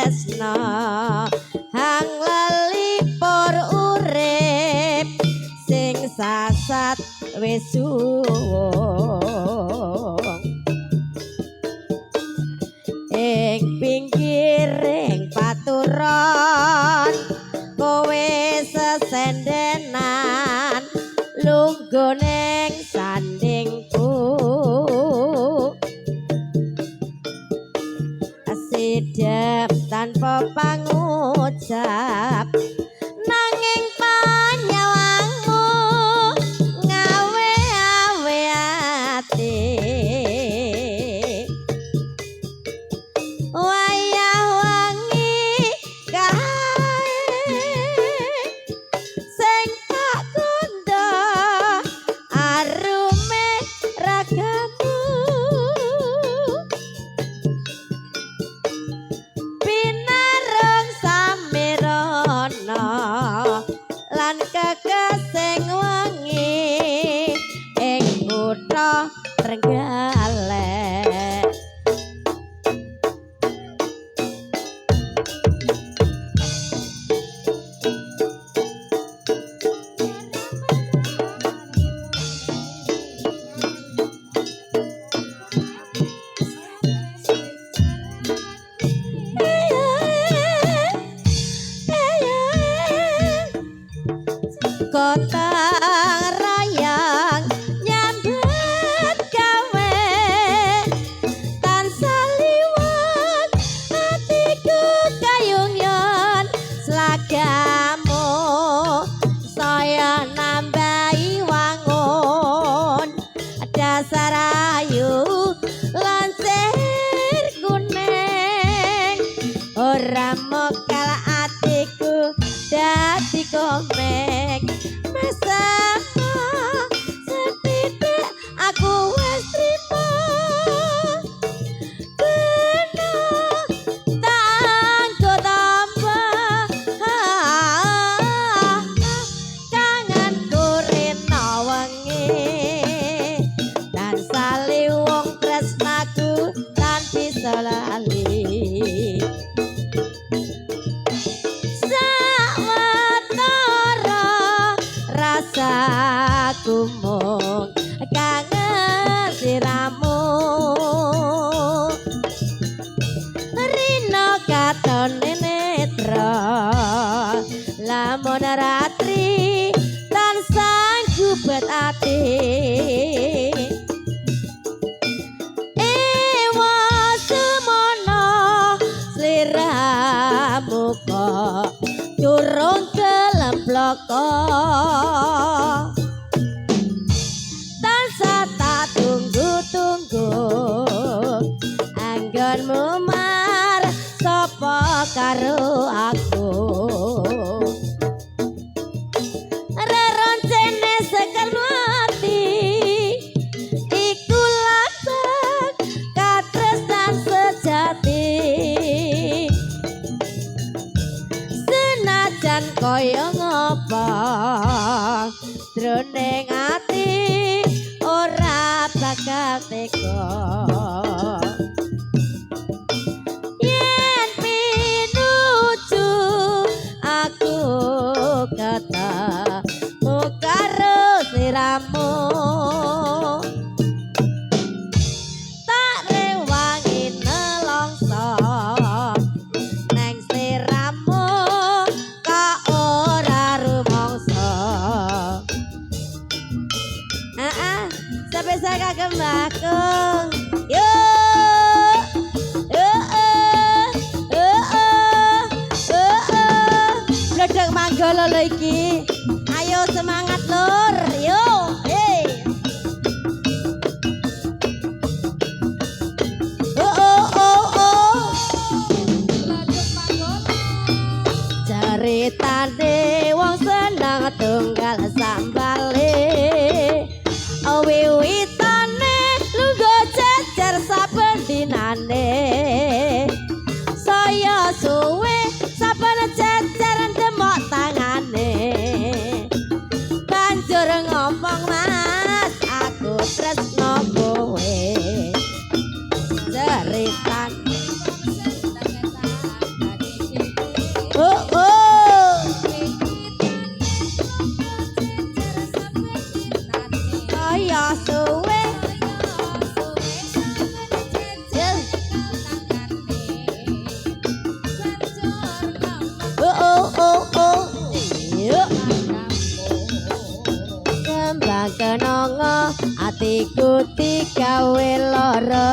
tresno hang lelipur urip sing sasat wis suwung ing pinggiring paturon kowe sesendenan lungguh ning sandingku asidep tanpa pangucap nanging panyawangmu ngawe-awe ati wayah wangi kae sing tak kandha arume ragamu pinarung samirana lan kekesing wengi ing kutha Trenggalek kota rayang nyambut gawe tansah liwat hatiku kayungyon selagamu saya nambahi wangun dasar ayu lansir kuning ora mokal atiku dadi komeng mesama setitik aku wis trimo kena tanggo tambah kangenku rena wengi dan saliwung tresnaku tan bisa lali rasaku mung kangen siramu rina katone netra lamun ratri tansah gubet ati ewa semono sliramu kok durung kelemploko tansah tak tunggu-tunggu anggonmu mar sapa karo aku reroncene sekar mati iku laksan katresnan sejati senajan kaya ngapa jroning ati ora bakal teka yen pinuju aku ketemu karo sliramu tak rewangi nelongso neng sliramu kok ora rumangsa sampai saya kagak bakung yo bledek manggala lho iki ayo semangat lur yo ceritane wong seneng tunggal sambale wiwitane lungguh jejer saben dinane saya suwe saben jejer demok tangane banjur ngomong mas aku tresno kowe ceritane atiku digawe lara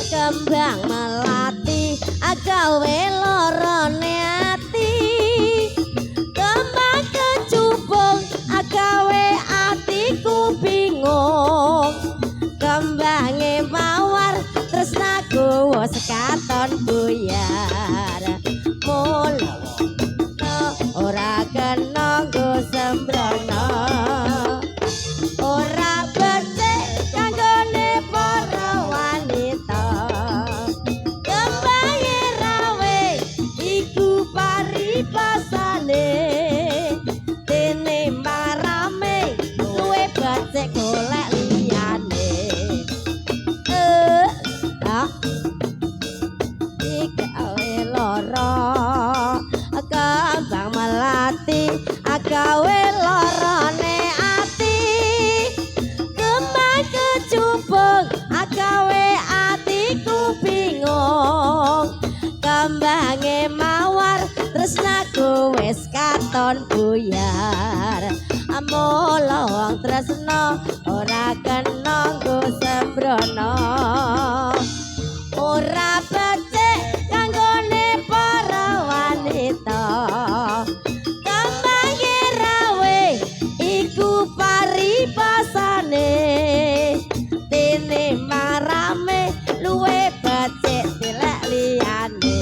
kembang melati agawe larane ati kembang kecubung agawe atiku bingung kembange mawar tresnaku wis katon buyar mula ora kena nggo sembrono ora becik kanggone para wanita kembange rawe iku paribasane dene marame luwe becik golek liyane digawe lara kembang melati agawe larane ati kembang kecubung agawe atiku bingung kembange mawar tresnaku wis katon buyar mula wong tresna ora kena nggo sembrono ora becik kanggone para wanita kembange rawe iku paribasane dene marame luwe becik dilek liyane